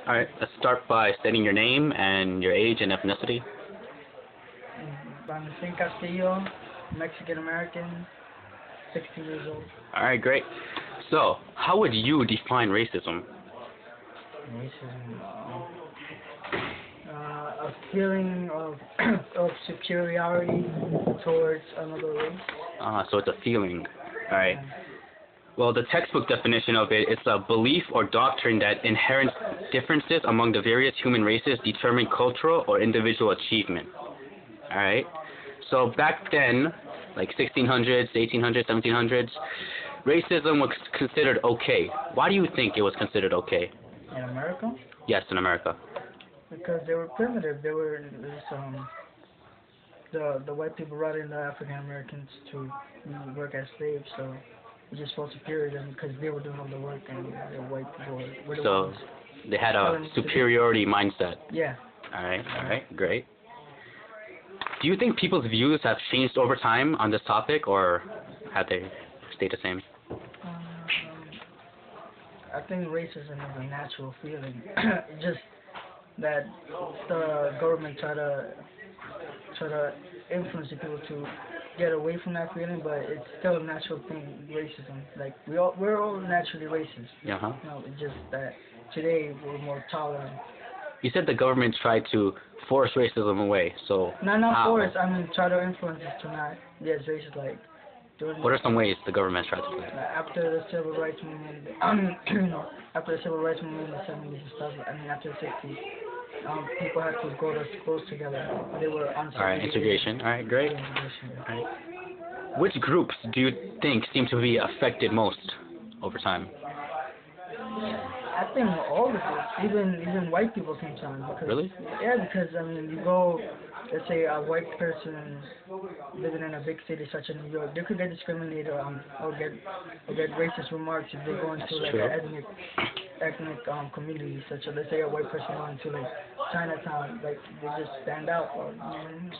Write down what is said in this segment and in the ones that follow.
All right, let's start by stating your name and your age and ethnicity. Valentin Castillo, Mexican American, 16 years old. All right, great. So, how would you define racism? Racism, a feeling of of superiority towards another race. So it's a feeling. All right. Well, the textbook definition of it is a belief or doctrine that inherent differences among the various human races determine cultural or individual achievement. All right. So back then, like 1600s, 1800s, 1700s, racism was considered okay. Why do you think it was considered okay? In America? Yes, in America. Because they were primitive. They were the white people brought in the African Americans to work as slaves, so it just felt superior to them because they were doing all the work and the white people were the So ones. they had a superiority mindset. Yeah. All right, great. Do you think people's views have changed over time on this topic, or have they stayed the same? I think racism is a natural feeling. Just that the government try to influence the people to get away from that feeling, but it's still a natural thing. Racism, like we're all naturally racist. Uh-huh. You know, it's just that today we're more tolerant. You said the government tried to force racism away, so Not how? force. I mean, try to influence us to not get racist. Like during What are some ways the government tried to do that? after the civil rights movement, after the civil rights movement in the 70s and stuff. I mean, after the 60s. People had to go to schools together. They were unsegregated. All right, integration. All right, great. Integration, yeah. All right. Which groups do you think seem to be affected most over time? I think all of it, even white people sometimes. Because, Really? Yeah, because I mean, you go, let's say a white person living in a big city such as New York, they could get discriminated or get racist remarks if they go into That's like true. an ethnic community, such as let's say a white person going to like Chinatown, like they just stand out. Or,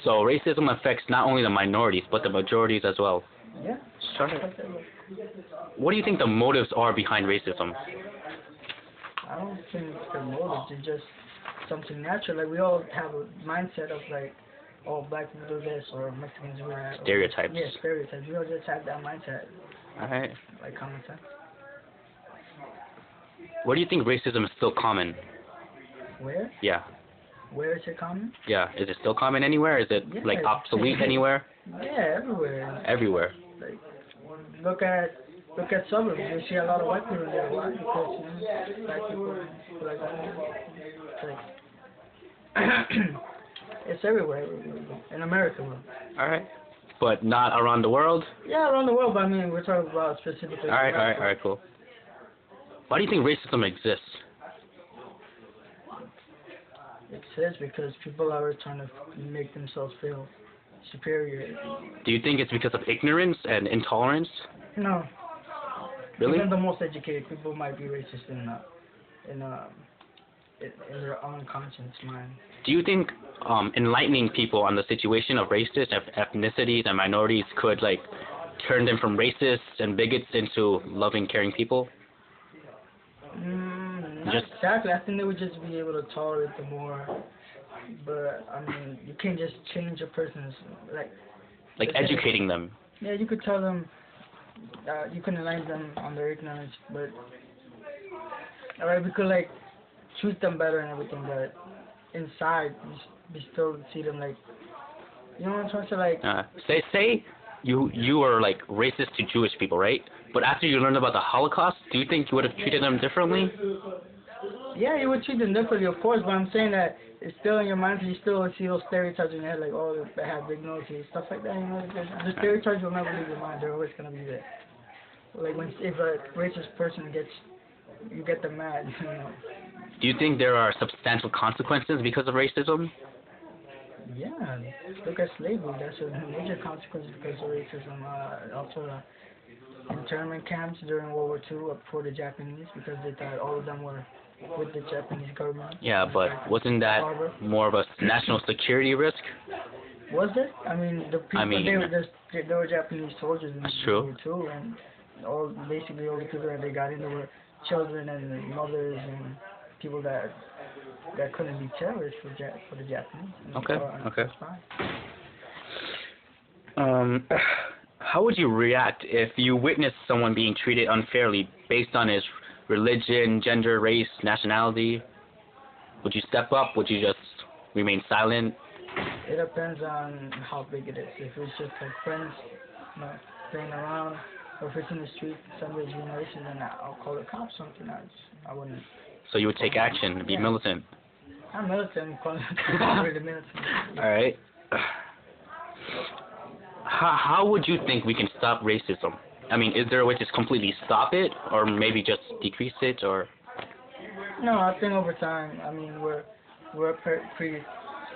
So racism affects not only the minorities but the majorities as well. Yeah. Sure. What do you think the motives are behind racism? I don't think the motives. It's just something natural. Like we all have a mindset of like, oh, black people do this or Mexicans do that. Stereotypes. Yeah, stereotypes. We all just have that mindset, All right. like common sense. Where do you think racism is still common? Where? Yeah. Where is it common? Yeah. Is it still common anywhere? Is it Yeah. like obsolete anywhere? Yeah, everywhere. Everywhere. Like, look at suburbs. You see a lot of white people there. Why? Because black people like it's everywhere. In America, bro. All right. But not around the world? Yeah, around the world. But I mean, we're talking about specifically. All right, cool. Why do you think racism exists? It says because people are trying to make themselves feel superior. Do you think it's because of ignorance and intolerance? No. Really? Even the most educated people might be racist in their own conscience mind. Do you think enlightening people on the situation of races, ethnicities, and minorities could like turn them from racists and bigots into loving, caring people? Not exactly. I think they would just be able to tolerate them more. But I mean, you can't just change a person's like educating them. Yeah, you could tell them. You can enlighten them on their ignorance, but alright, we could like treat them better and everything. But inside, we still see them like, you know what I'm trying to say? Like, say you were like racist to Jewish people, right? But after you learned about the Holocaust, do you think you would have treated them differently? Yeah, you would treat them differently, of course, but I'm saying that it's still in your mind, so you still see those stereotypes in your head, like, oh, they have big noses, stuff like that, you know, the stereotypes will never leave your mind, they're always going to be there. Like, if a racist person you get them mad, you know. Do you think there are substantial consequences because of racism? Yeah, look at slavery, that's a major consequence because of racism, also internment camps during World War II for the Japanese because they thought all of them were with the Japanese government. Yeah, but wasn't that more of a national security risk? Was it? I mean, the people they were Japanese soldiers in World War II, and basically all the people that they got in there were children and mothers and people that couldn't be terrorists for the Japanese. Okay, okay. That's fine. How would you react if you witnessed someone being treated unfairly based on his religion, gender, race, nationality? Would you step up? Would you just remain silent? It depends on how big it is. If it's just like friends, playing around, or if it's in the street, somebody's being racist, then I'll call the cops. Something I wouldn't. So you would take action, be militant. I'm militant. I'm calling the cops. Really militant. All right. How would you think we can stop racism? I mean, is there a way to just completely stop it, or maybe just decrease it, or? No, I think over time. I mean, we're a pretty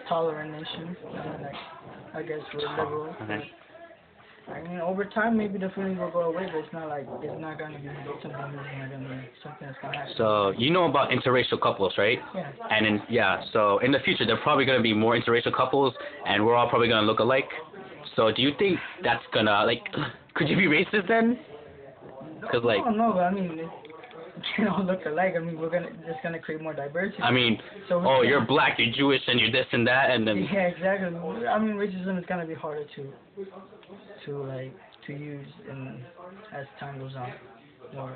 tolerant nation. Like, I guess we're liberal. Okay. I mean, over time, maybe the feeling will go away, but it's not like it's not gonna be something that's gonna happen. So you know about interracial couples, right? Yeah. And so in the future, there are probably gonna be more interracial couples, and we're all probably gonna look alike. So do you think that's gonna could you be racist then? Because I don't know, but I mean, you don't look alike. I mean, just gonna create more diversity. I mean, So you're black, you're Jewish, and you're this and that, and then. Yeah, exactly. I mean, racism is gonna be harder to use as time goes on. More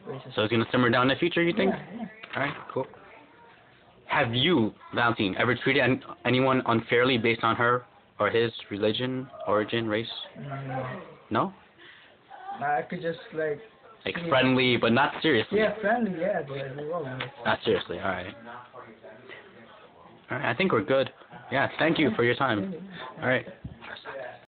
racism. So it's gonna simmer down in the future, you think? Yeah. All right, cool. Have you, Valentine, ever treated anyone unfairly based on her or his religion, origin, race? No? I could just Like friendly, but not seriously. Yeah, friendly. Yeah, but we all know. Not seriously. All right. All right. I think we're good. Yeah. Thank you for your time. All right.